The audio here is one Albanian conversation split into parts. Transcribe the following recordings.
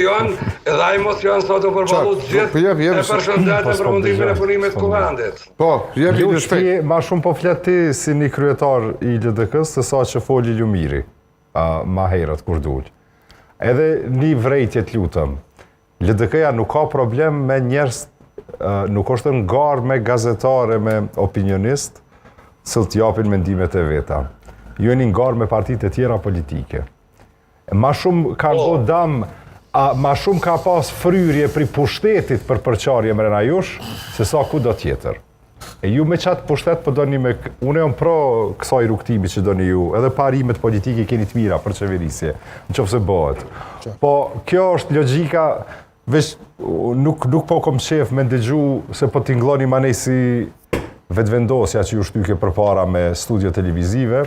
edhe a emocion sa të përballu të gjithë e përshëndetën për mundimin e punimit të kuvendit. Po, jepi në shpejt. Ma shumë po fleti si një kryetar i LDK-s të sa që foli Lumiri, ma herët kur dull. Edhe një vrejtjet lutëm, LDK-ja nuk ka problem me njerës, nuk është në garë me gazetare, me opinionist, së të japin mendimet e veta. Jo një garë me partit e tjera politike. Ma shumë ka bo dam, ma shumë ka pas fryrje pri pushtetit për përqarje mrena jush, se sa ku do tjetër. E ju me qatë pushtet për do një me... Unë jam pro kësaj rruktimi që do një ju, edhe parimet politike keni të mira për qeverisje, në qofë se bëhet. Po, kjo është logjika, veç nuk po kom qef me ndëgju se po t'ingloni manej si vetëvendosja që ju shtyke për para me studio televizive,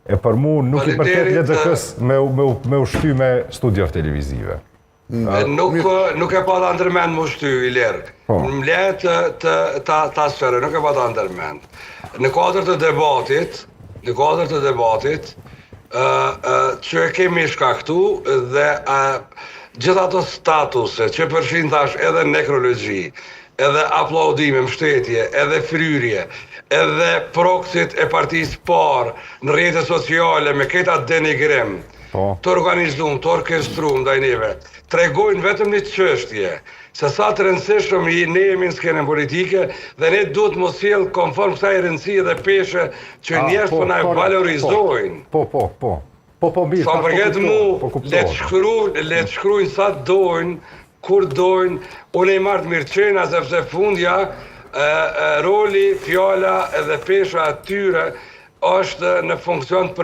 e për mu nuk i përket LDK-s me ushty me studio televizive. Nuk e pa të ndërmend më ushty, Ilir. Më le ta sfere, nuk e pa të ndërmend. Në kuadër të debatit, që e kemi shkaktu dhe gjitha të statuse që përshin thash edhe nekrologji, edhe aplaudime, mbështetje, edhe fryrje, edhe proksit e partisë parë në rrjetet sociale me këta denigrim, të organizum, të orkestrum, dajnive, tregojnë vetëm një çështje, se sa të rëndësishëm ne jemi në skenën politike dhe ne duhet mos sjell konform kësaj rëndësie dhe peshe që njerëzit po na valorizojnë. Po, mirë. Sa përket mu, le të shkruajnë sa dojnë, kur dojnë, unë e marrë të mirëqena sepse fundja, roli, fjala edhe pesha atyre është në funksion të